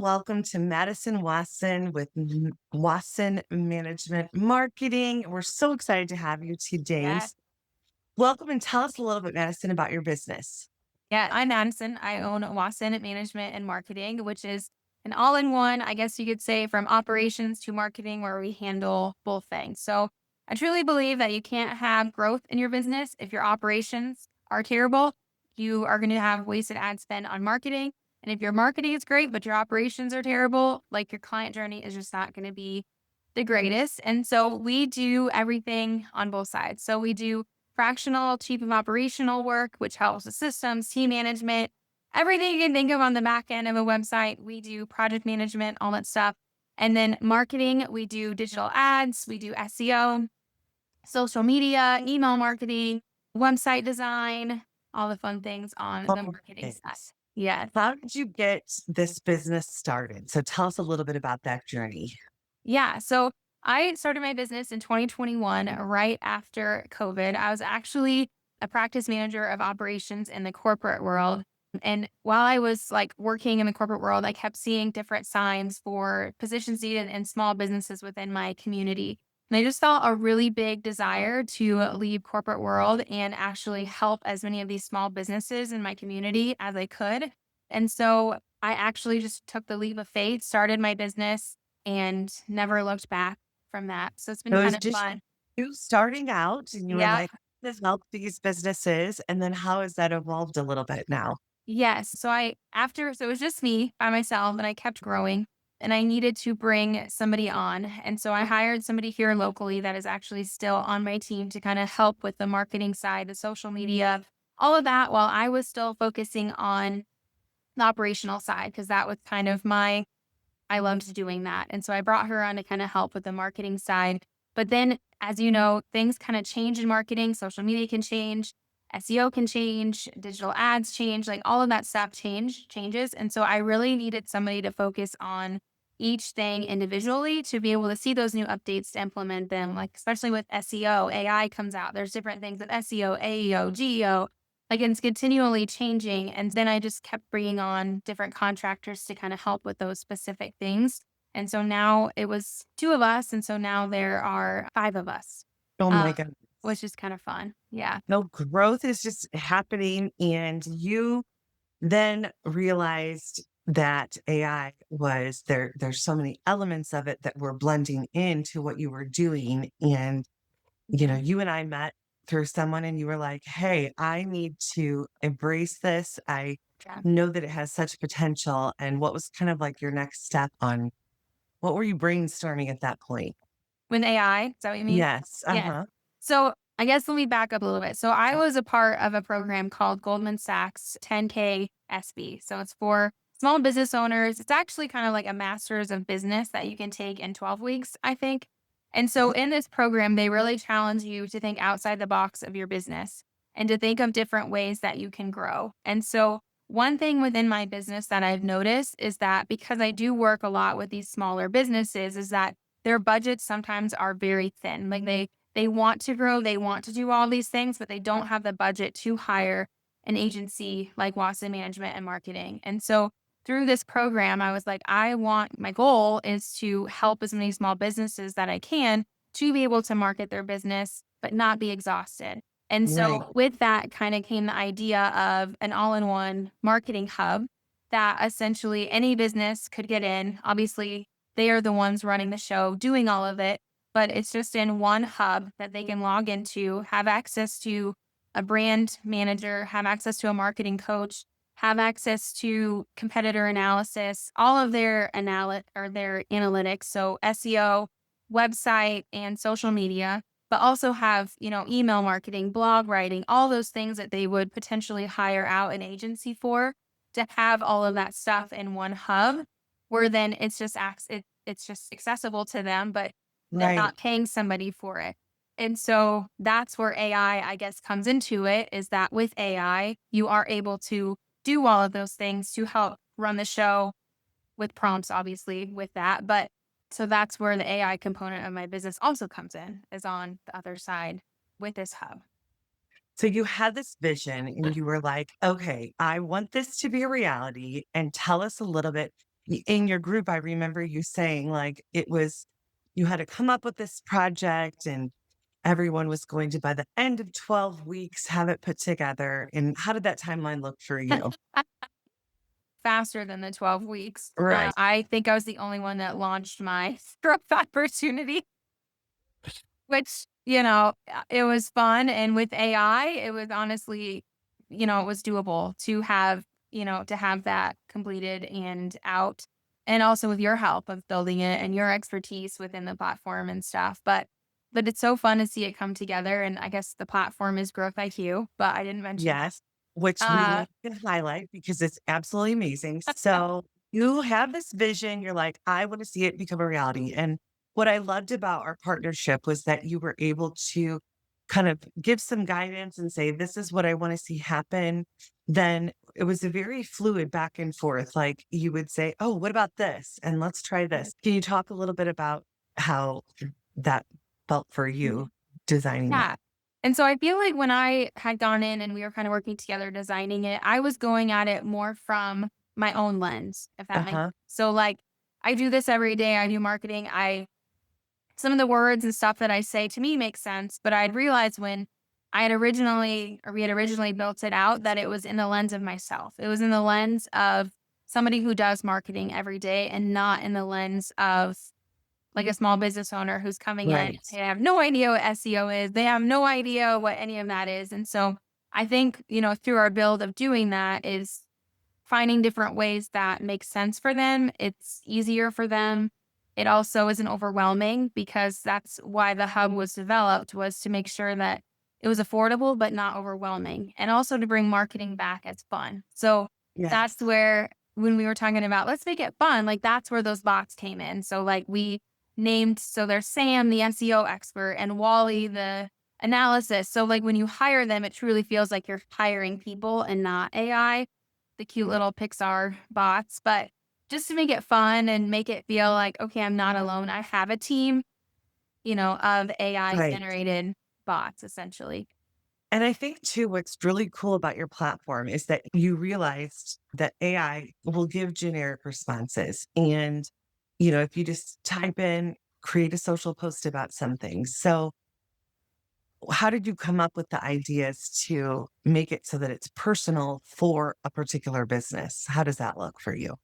Welcome to Madison Wasson with Wasson Management Marketing. We're so excited to have you today. Yeah. Welcome and tell us a little bit, Madison, about your business. Yeah. I'm Madison. I own Wasson Management and Marketing, which is an all in one, I guess you could say, from operations to marketing, where we handle both things. So I truly believe that you can't have growth in your business if your operations are terrible. You are going to have wasted ad spend on marketing. And if your marketing is great, but your operations are terrible, like your client journey is just not going to be the greatest. And so we do everything on both sides. So we do fractional, chief of operational work, which helps with systems, team management, everything you can think of on the back end of a website. We do project management, all that stuff. And then marketing, we do digital ads, we do SEO, social media, email marketing, website design, all the fun things on the marketing Okay. side. Yeah. How did you get this business started? So tell us a little bit about that journey. Yeah. So I started my business in 2021, right after COVID. I was actually a practice manager of operations in the corporate world. And while I was like working in the corporate world, I kept seeing different signs for positions needed in small businesses within my community. And I just felt a really big desire to leave corporate world and actually help as many of these small businesses in my community as I could. And so I actually just took the leap of faith, started my business, and never looked back from that. So it's been It kind was of just fun. you starting out and you were Yeah. like, this help these businesses. And then how has that evolved a little bit now? Yes. So it was just me by myself and I kept growing and I needed to bring somebody on. And so I hired somebody here locally that is actually still on my team to kind of help with the marketing side, the social media, all of that while I was still focusing on the operational side because that was kind of I loved doing that. And so I brought her on to kind of help with the marketing side. But then, as you know, things kind of change in marketing. Social media can change, SEO can change, digital ads change, like all of that stuff changes. And so I really needed somebody to focus on each thing individually to be able to see those new updates to implement them. Like especially with SEO, AI comes out. There's different things with SEO, AEO, GEO, like, it's continually changing, and then I just kept bringing on different contractors to kinda help with those specific things, and so now it was 2 of us, and so now there are 5 of us, Oh uh, my goodness. which is kinda fun. Yeah. No, growth is just happening. And you then realized that AI was there. There's so many elements of it that were blending into what you were doing. And, Yeah. you and I met through someone and you were like, hey, I need to embrace this. I Yeah. know that it has such potential. And what was kind of like your next step on what were you brainstorming at that point? With AI, is that what you mean? Yes. Uh Yeah. huh. So, I guess let me back up a little bit. So, I was a part of a program called Goldman Sachs 10K SB. So, it's for small business owners. It's actually kind of like a master's of business that you can take in 12 weeks, I think. And so, in this program, they really challenge you to think outside the box of your business and to think of different ways that you can grow. And so, one thing within my business that I've noticed is that because I do work a lot with these smaller businesses, is that their budgets sometimes are very thin. Like they want to grow, they want to do all these things, but they don't have the budget to hire an agency like Wasson Management and Marketing. And so through this program, I was like, my goal is to help as many small businesses that I can to be able to market their business, but not be exhausted. And Right. so with that kind of came the idea of an all in one marketing hub that essentially any business could get in. Obviously, they are the ones running the show, doing all of it, but it's just in one hub that they can log into, have access to a brand manager, have access to a marketing coach, have access to competitor analysis, all of their analytics, so SEO, website, and social media, but also have, email marketing, blog writing, all those things that they would potentially hire out an agency for to have all of that stuff in one hub where then it's just accessible to them, but they're Right. not paying somebody for it. And so that's where AI, I guess, comes into it is that with AI, you are able to do all of those things to help run the show with prompts, obviously, with that. But so that's where the AI component of my business also comes in, is on the other side with this hub. So you had this vision and you were like, okay, I want this to be a reality. And tell us a little bit. in your group, I remember you saying like it was, you had to come up with this project and everyone was going to, by the end of 12 weeks, have it put together. And how did that timeline look for you? Faster than the 12 weeks. Right. I think I was the only one that launched my growth opportunity, which, it was fun. And with AI, it was honestly, it was doable to have, to have that completed and out. And also with your help of building it and your expertise within the platform and stuff. But it's so fun to see it come together. And I guess the platform is Growth IQ, but I didn't mention that. Yes, which we Uh, love to highlight because it's absolutely amazing. So you have this vision, you're like, I want to see it become a reality. And what I loved about our partnership was that you were able to kind of give some guidance and say, this is what I want to see happen. Then it was a very fluid back and forth. Like you would say, oh, what about this? And let's try this. Can you talk a little bit about how that felt for you designing that? Yeah. And so I feel like when I had gone in and we were kind of working together designing it, I was going at it more from my own lens, if that makes Uh-huh. so like I do this every day. I do marketing. I Some of the words and stuff that I say to me make sense, but I'd realized when we had originally built it out that it was in the lens of myself. It was in the lens of somebody who does marketing every day and not in the lens of like a small business owner who's coming in. Right. They have no idea what SEO is. They have no idea what any of that is. And so I think, through our build of doing that is finding different ways that make sense for them. It's easier for them. It also isn't overwhelming because that's why the hub was developed was to make sure that it was affordable but not overwhelming and also to bring marketing back as fun. So that's Yes. where when we were talking about let's make it fun, like that's where those bots came in. So like we named so there's Sam the SEO expert and Wally the analysis. So like when you hire them it truly feels like you're hiring people and not AI, the cute little Pixar bots, but just to make it fun and make it feel like, okay, I'm not alone. I have a team, of AI Right. generated bots essentially. And I think too, what's really cool about your platform is that you realized that AI will give generic responses. And, if you just type in, create a social post about something. So, how did you come up with the ideas to make it so that it's personal for a particular business? How does that look for you?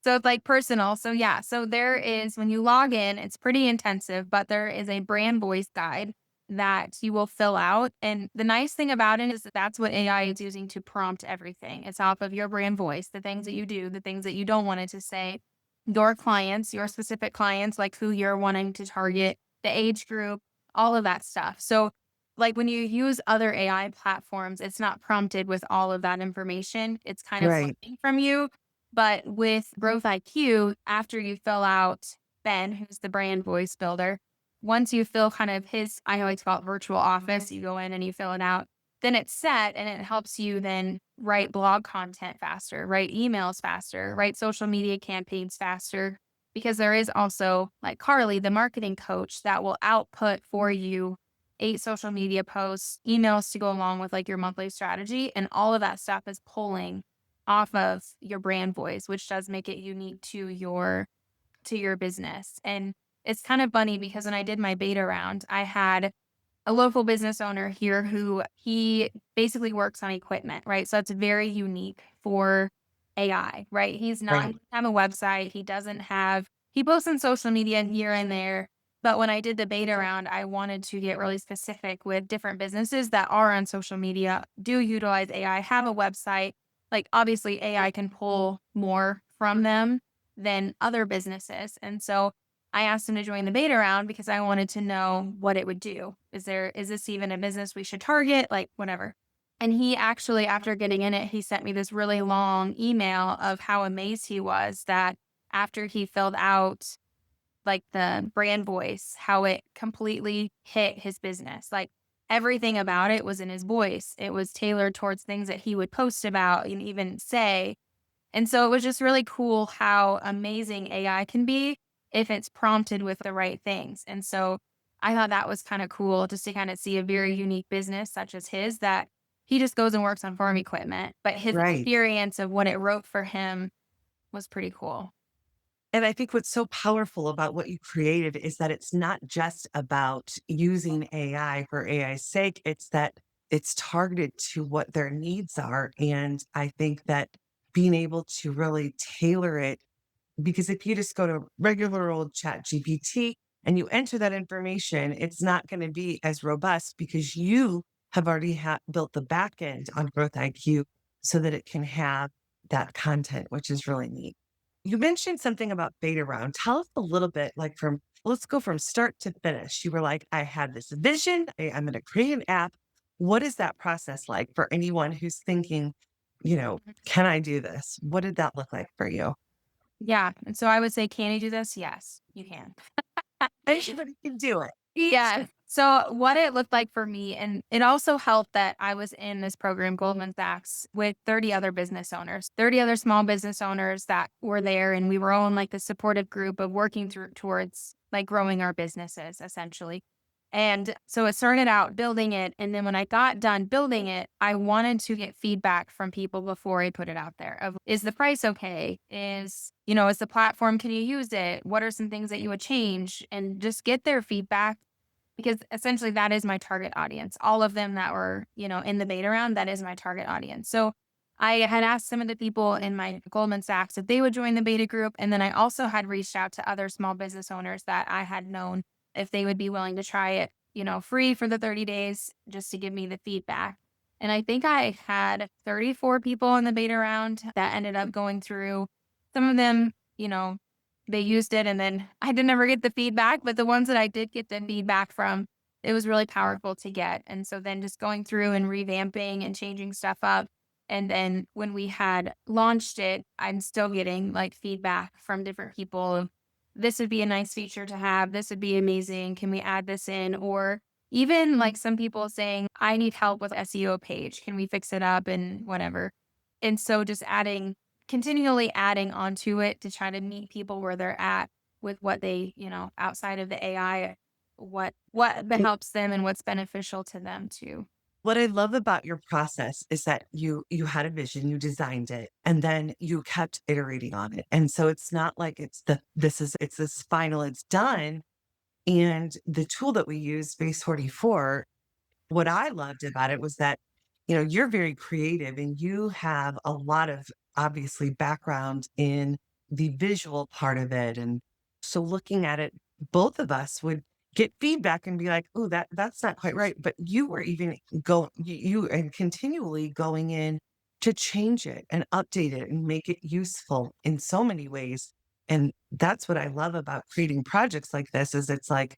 So it's like personal. So yeah, so there is when you log in, it's pretty intensive, but there is a brand voice guide that you will fill out. And the nice thing about it is that that's what AI is using to prompt everything. It's off of your brand voice, the things that you do, the things that you don't want it to say, your clients, your specific clients, like who you're wanting to target, the age group, all of that stuff. So like when you use other AI platforms, it's not prompted with all of that information. It's kind of Right. learning from you, but with Growth IQ, after you fill out Ben, who's the brand voice builder, once you fill kind of his, I like to call it virtual office, you go in and you fill it out, then it's set and it helps you then write blog content faster, write emails faster, write social media campaigns faster. Because there is also like Carly, the marketing coach, that will output for you 8 social media posts, emails to go along with like your monthly strategy. And all of that stuff is pulling off of your brand voice, which does make it unique to your business. And it's kind of funny because when I did my beta round, I had a local business owner here who he basically works on equipment, right? So it's very unique for AI, right? He Right. doesn't have a website. He posts on social media here and there. But when I did the beta round, I wanted to get really specific with different businesses that are on social media, do utilize AI, have a website. Like obviously AI can pull more from them than other businesses. And so I asked him to join the beta round because I wanted to know what it would do. Is this even a business we should target? Like whatever. And he actually, after getting in it, he sent me this really long email of how amazed he was that after he filled out like the brand voice, how it completely hit his business. Like everything about it was in his voice. It was tailored towards things that he would post about and even say. And so it was just really cool how amazing AI can be if it's prompted with the right things. And so I thought that was kind of cool just to kind of see a very unique business such as his that he just goes and works on farm equipment, but his Right. experience of what it wrote for him was pretty cool. And I think what's so powerful about what you created is that it's not just about using AI for AI's sake, it's that it's targeted to what their needs are. And I think that being able to really tailor it, because if you just go to regular old chat GPT and you enter that information, it's not going to be as robust because you have already built the back end on Growth IQ so that it can have that content, which is really neat. You mentioned something about beta round. Tell us a little bit, like let's go from start to finish. You were like, I had this vision, I'm going to create an app. What is that process like for anyone who's thinking, can I do this? What did that look like for you? Yeah, and so I would say, "Can you do this?" Yes, you can. Anybody can do it. Yeah. So what it looked like for me, and it also helped that I was in this program, Goldman Sachs, with 30 other business owners, 30 other small business owners that were there. And we were all in like the supportive group of working through towards like growing our businesses essentially. And so it started out building it. And then when I got done building it, I wanted to get feedback from people before I put it out there of, is the price okay? Is the platform, can you use it? What are some things that you would change? And just get their feedback because essentially that is my target audience. All of them that were, in the beta round, that is my target audience. So I had asked some of the people in my Goldman Sachs if they would join the beta group. And then I also had reached out to other small business owners that I had known if they would be willing to try it, free for the 30 days just to give me the feedback. And I think I had 34 people in the beta round that ended up going through. Some of them, they used it and then I didn't ever get the feedback, but the ones that I did get the feedback from, it was really powerful to get. And so then just going through and revamping and changing stuff up. And then when we had launched it, I'm still getting like feedback from different people of this would be a nice feature to have. This would be amazing. Can we add this in? Or even like some people saying, I need help with SEO page. Can we fix it up and whatever? And so just continually adding onto it to try to meet people where they're at with what they, outside of the AI, what helps them and what's beneficial to them too. What I love about your process is that you had a vision, you designed it, and then you kept iterating on it. And so it's not like it's this final, it's done. And the tool that we use, Base 44, what I loved about it was that, you're very creative and you have a lot of obviously background in the visual part of it. And so looking at it, both of us would get feedback and be like, oh, that's not quite right. But you were even you and continually going in to change it and update it and make it useful in so many ways. And that's what I love about creating projects like this is it's like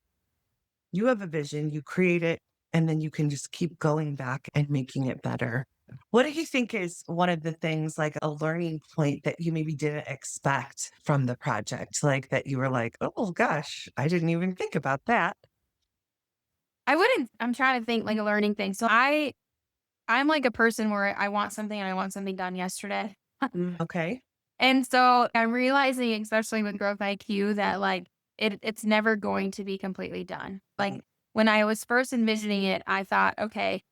you have a vision, you create it, and then you can just keep going back and making it better. What do you think is one of the things, like a learning point that you maybe didn't expect from the project? Like that you were like, oh gosh, I didn't even think about that. I'm trying to think like a learning thing. So I'm like a person where I want something and I want something done yesterday. Okay. And so I'm realizing, especially with Growth IQ, that like it's never going to be completely done. Like when I was first envisioning it, I thought, okay,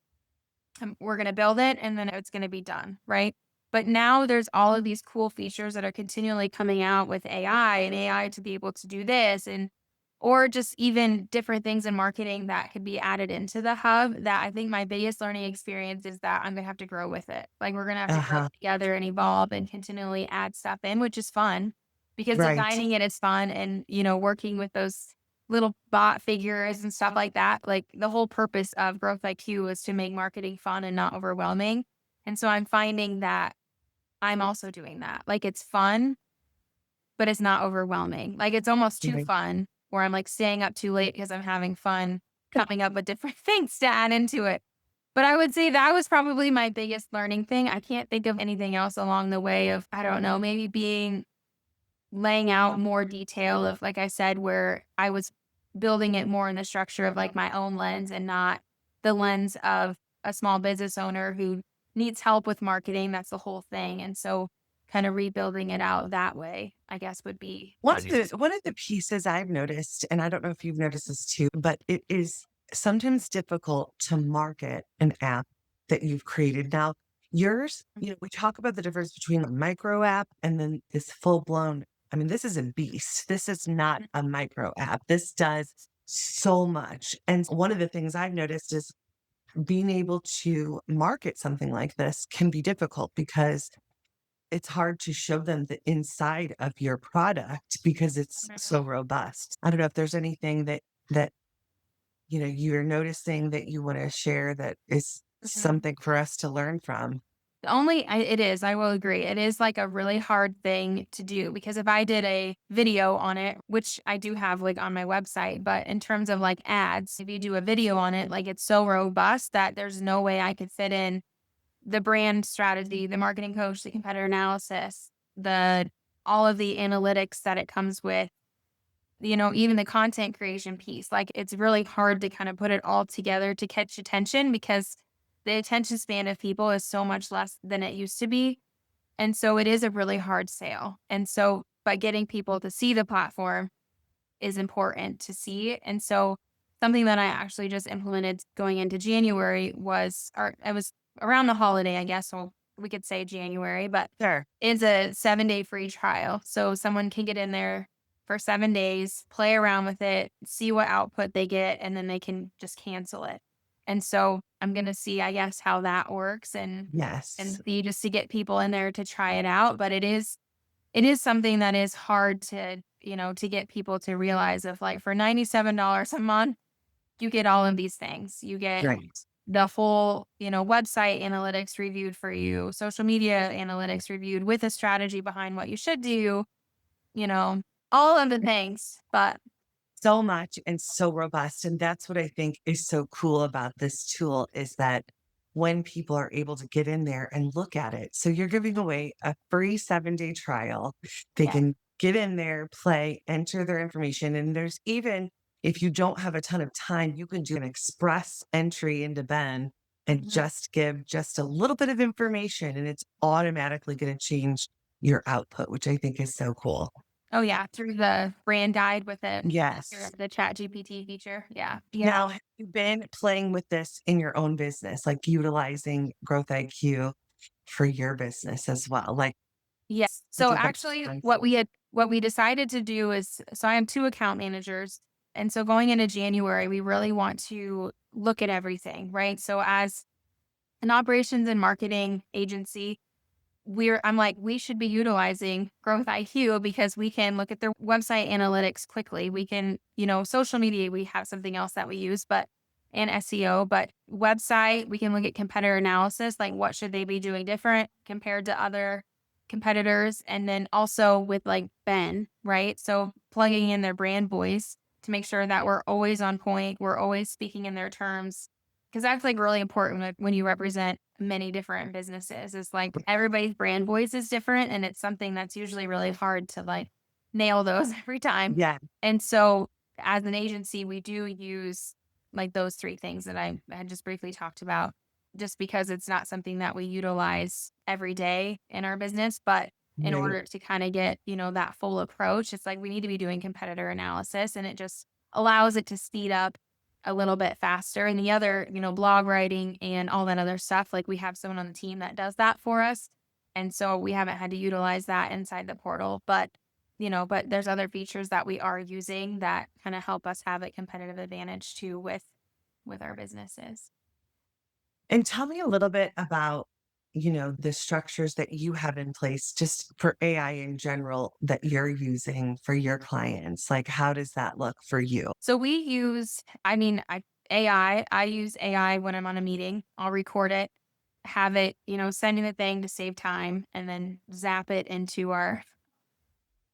we're going to build it and then it's going to be done. Right. But now there's all of these cool features that are continually coming out with AI and AI to be able to do this or just even different things in marketing that could be added into the hub that I think my biggest learning experience is that I'm going to have to grow with it. Like we're going to have to grow Uh-huh. together and evolve and continually add stuff in, which is fun because Right. designing it is fun and, working with those little bot figures and stuff like that. Like the whole purpose of Growth IQ is to make marketing fun and not overwhelming. And so I'm finding that I'm also doing that. Like it's fun, but it's not overwhelming. Like it's almost too Right. fun where I'm like staying up too late because I'm having fun coming up with different things to add into it. But I would say that was probably my biggest learning thing. I can't think of anything else along the way of, I don't know, maybe laying out more detail of, like I said, where I was building it more in the structure of like my own lens and not the lens of a small business owner who needs help with marketing. That's the whole thing. And so kind of rebuilding it out that way, I guess would be. One of the pieces I've noticed, and I don't know if you've noticed this too, but it is sometimes difficult to market an app that you've created. Now, yours, we talk about the difference between a micro app and then this full blown I mean, this is a beast. This is not a micro app. This does so much. And one of the things I've noticed is being able to market something like this can be difficult because it's hard to show them the inside of your product because it's so robust. I don't know if there's anything that you're noticing that you want to share that is Mhm. something for us to learn from. The only it is, I will agree. It is like a really hard thing to do because if I did a video on it, which I do have like on my website, but in terms of like ads, if you do a video on it, like it's so robust that there's no way I could fit in the brand strategy, the marketing coach, the competitor analysis, the all of the analytics that it comes with, even the content creation piece. Like it's really hard to kind of put it all together to catch attention because the attention span of people is so much less than it used to be. And so it is a really hard sale. And so by getting people to see the platform is important to see. And so something that I actually just implemented going into January was, or it was around the holiday, I guess. So we could say January, but Sure. is a 7-day free trial. So someone can get in there for 7 days, play around with it, see what output they get, and then they can just cancel it. And so I'm gonna see, I guess, how that works and Yes. see just to get people in there to try it out. But it is something that is hard to get people to realize of like for $97 a month, you get all of these things. You get Right. the full, website analytics reviewed for you, social media analytics reviewed with a strategy behind what you should do, you know, all of the things. But So much and so robust. And that's what I think is so cool about this tool is that when people are able to get in there and look at it. So you're giving away a free 7-day trial. They yeah. can get in there, play, enter their information. And there's even, if you don't have a ton of time, you can do an express entry into Ben and Mhm. just give just a little bit of information and it's automatically going to change your output, which I think is so cool. Oh yeah, through the brand guide with it, Yes. the chat GPT feature. Yeah. Yeah. Now, have you been playing with this in your own business, like utilizing Growth IQ for your business as well? Like, Yes. I So think that's actually fun. what we decided to do is so I have 2 account managers. And so going into January, we really want to look at everything, right? So as an operations and marketing agency, I'm like, we should be utilizing Growth IQ because we can look at their website analytics quickly. We can, social media, we have something else that we use, but and SEO, but website, we can look at competitor analysis, like what should they be doing different compared to other competitors. And then also with like Ben, right? So plugging in their brand voice to make sure that we're always on point, we're always speaking in their terms. Cause that's like really important when you represent many different businesses. It's like everybody's brand voice is different. And it's something that's usually really hard to like nail those every time. Yeah, And so as an agency, we do use like those 3 things that I had just briefly talked about, just because it's not something that we utilize every day in our business. But in right. order to kind of get, that full approach, it's like we need to be doing competitor analysis and it just allows it to speed up a little bit faster. And the other, blog writing and all that other stuff, like we have someone on the team that does that for us. And so we haven't had to utilize that inside the portal. But there's other features that we are using that kind of help us have a competitive advantage too with our businesses. And tell me a little bit about, the structures that you have in place just for AI in general that you're using for your clients. Like, how does that look for you? So we use, I mean, I use AI when I'm on a meeting. I'll record it, have it, sending the thing to save time, and then zap it into our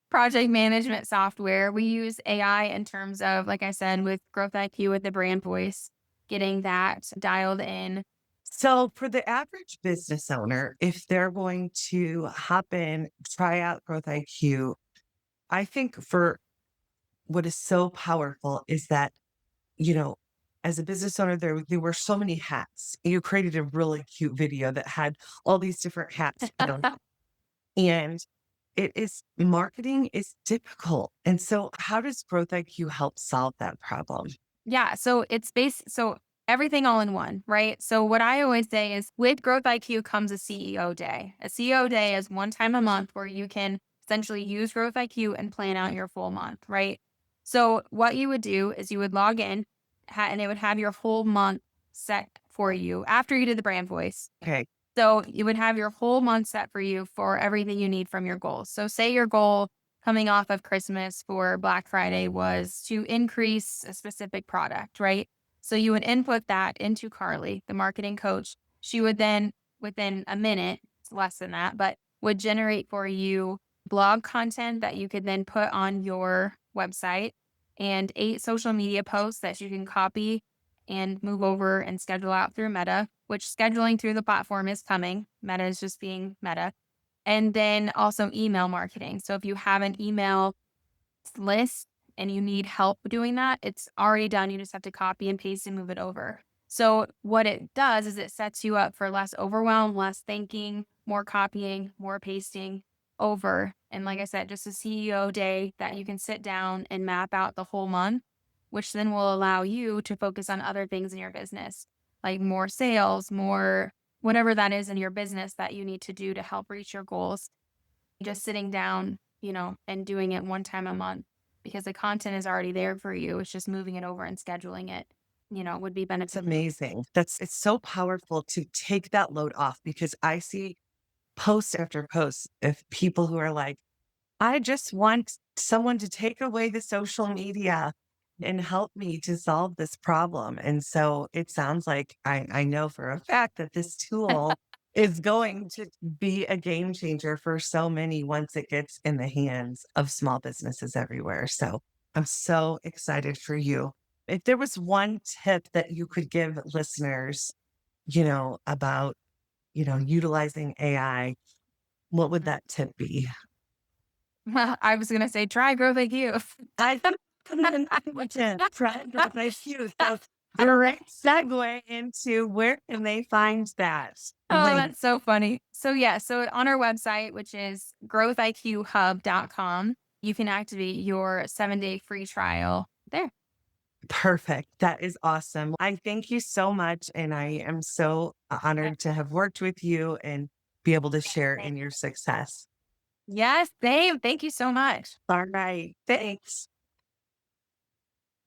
project management software. We use AI in terms of, like I said, with Growth IQ with the brand voice, getting that dialed in. So, for the average business owner, if they're going to hop in, try out Growth IQ, I think for what is so powerful is that, you know, as a business owner, there were so many hats. You created a really cute video that had all these different hats, and it is marketing is difficult. And so, how does Growth IQ help solve that problem? Yeah, so it's so everything all in one, right? So what I always say is with Growth IQ comes a CEO day. A CEO day is one time a month where you can essentially use Growth IQ and plan out your full month, right? So what you would do is you would log in and it would have your whole month set for you after you did the brand voice. Okay. So you would have your whole month set for you for everything you need from your goals. So say your goal coming off of Christmas for Black Friday was to increase a specific product, right? So you would input that into Carly, the marketing coach. She would then, within a minute, it's less than that, but would generate for you blog content that you could then put on your website and 8 social media posts that you can copy and move over and schedule out through Meta, which scheduling through the platform is coming. Meta is just being Meta. And then also email marketing. So if you have an email list and you need help doing that, it's already done. You just have to copy and paste and move it over. So what it does is it sets you up for less overwhelm, less thinking, more copying, more pasting over. And like I said, just a CEO day that you can sit down and map out the whole month, which then will allow you to focus on other things in your business, like more sales, more whatever that is in your business that you need to do to help reach your goals. Just sitting down, and doing it one time a month because the content is already there for you. It's just moving it over and scheduling it, would be It's beneficial. amazing. It's so powerful to take that load off because I see post after post of people who are like, I just want someone to take away the social media and help me to solve this problem. And so it sounds like I know for a fact that this tool is going to be a game changer for so many once it gets in the hands of small businesses everywhere. So I'm so excited for you. If there was one tip that you could give listeners, about, utilizing AI, what would that tip be? I was going to say, try Growth IQ. I which is IQ. So direct segue into where can they find that Oh, link? that's so funny. So yeah, so on our website, which is growthiqhub.com, you can activate your 7-day free trial there. Perfect. That is awesome. I thank you so much. And I am so honored to have worked with you and be able to share in your success. Yes, babe. Thank you so much. All right. Thanks.